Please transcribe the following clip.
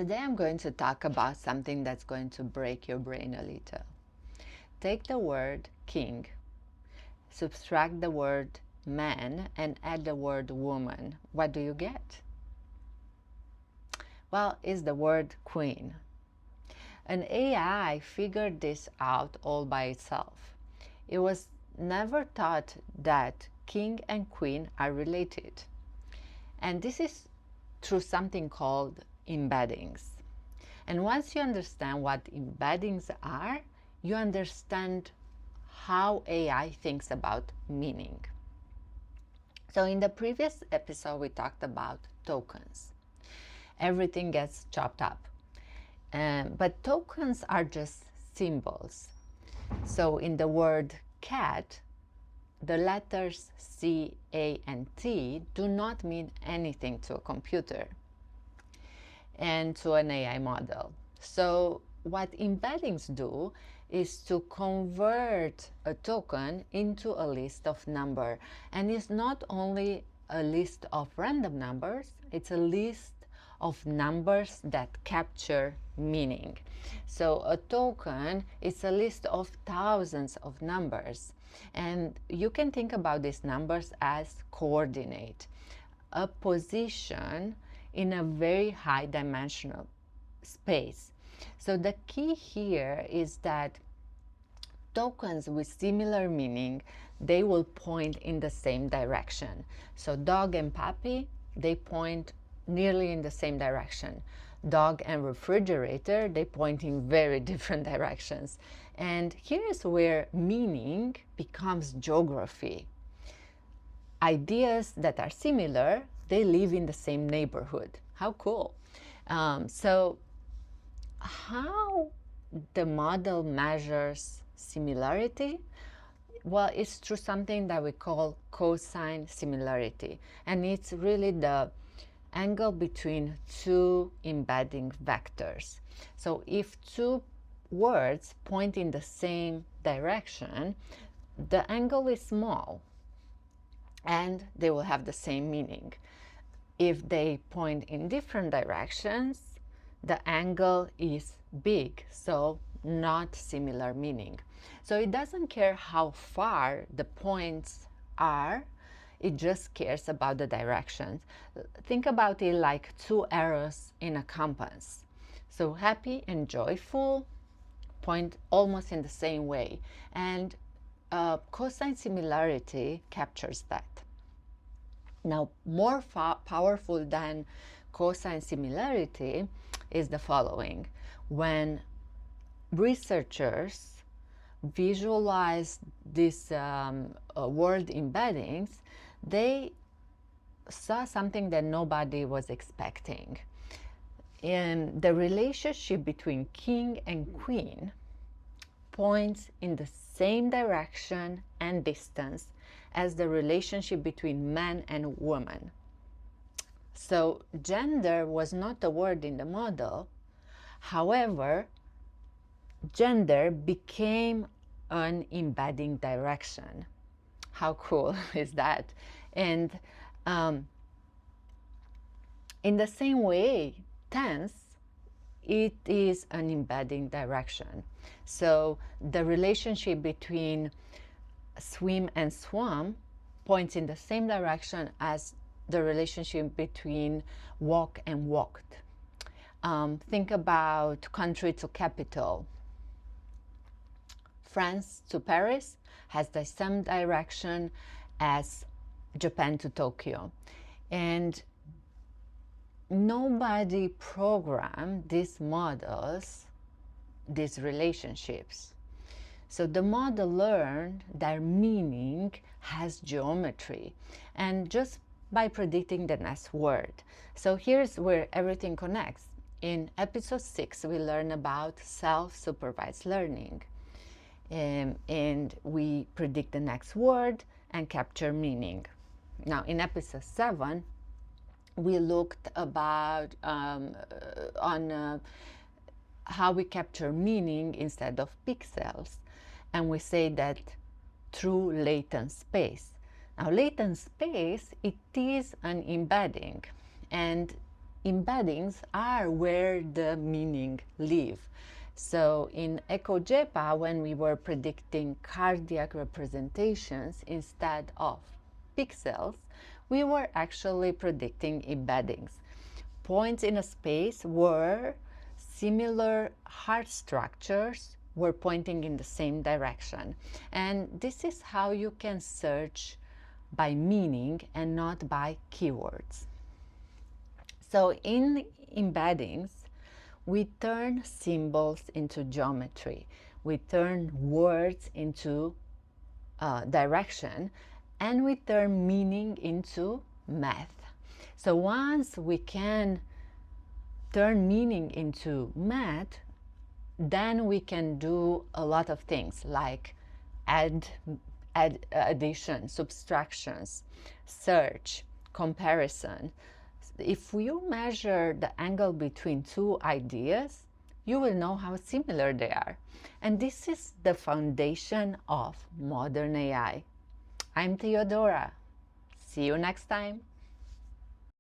Today I'm going to talk about something that's going to break your brain a little. Take the word king, subtract the word man, and add the word woman. What do you get? Well, it's the word queen. An AI figured this out all by itself. It was never thought that king and queen are related. And this is through something called embeddings. And once you understand what embeddings are, you understand how AI thinks about meaning. So in the previous episode, we talked about tokens. Everything gets chopped up. But tokens are just symbols. So in the word cat, the letters C, A, and T do not mean anything to a computer and to an AI model. So what embeddings do is to convert a token into a list of number. And it's not only a list of random numbers, it's a list of numbers that capture meaning. So a token is a list of thousands of numbers. And you can think about these numbers as coordinate, a position in a very high dimensional space. So the key here is that tokens with similar meaning, they will point in the same direction. So dog and puppy, they point nearly in the same direction. Dog and refrigerator, they point in very different directions. And here's where meaning becomes geography. Ideas that are similar, they live in the same neighborhood. How cool. So how the model measures similarity? Well, it's through something that we call cosine similarity. And it's really the angle between two embedding vectors. So if two words point in the same direction, the angle is small and they will have the same meaning. If they point in different directions, the angle is big, so not similar meaning. So it doesn't care how far the points are, it just cares about the directions. Think about it like two arrows in a compass. So happy and joyful point almost in the same way. And cosine similarity captures that. Now, more powerful than cosine similarity is the following. When researchers visualize these word embeddings, they saw something that nobody was expecting. And the relationship between king and queen points in the same direction and distance as the relationship between man and woman. So gender was not a word in the model. However, gender became an embedding direction. How cool is that? And in the same way, tense, it is an embedding direction. So the relationship between swim and swam points in the same direction as the relationship between walk and walked. Think about country to capital. France to Paris has the same direction as Japan to Tokyo. And nobody programmed these models, these relationships. So the model learned that meaning has geometry, and just by predicting the next word. So here's where everything connects. In episode 6, we learn about self-supervised learning. And we predict the next word and capture meaning. Now, in episode 7, we looked about on how we capture meaning instead of pixels. And we say that through latent space. Now, latent space, it is an embedding. And embeddings are where the meaning live. So in EcoJEPA, when we were predicting cardiac representations instead of pixels, we were actually predicting embeddings. Points in a space where similar heart structures were pointing in the same direction. And this is how you can search by meaning and not by keywords. So in embeddings, we turn symbols into geometry. We turn words into direction, and we turn meaning into math. So once we can turn meaning into math, then we can do a lot of things like addition, subtractions, search, comparison. If you measure the angle between two ideas, you will know how similar they are. And this is the foundation of modern AI. I'm Theodora. See you next time.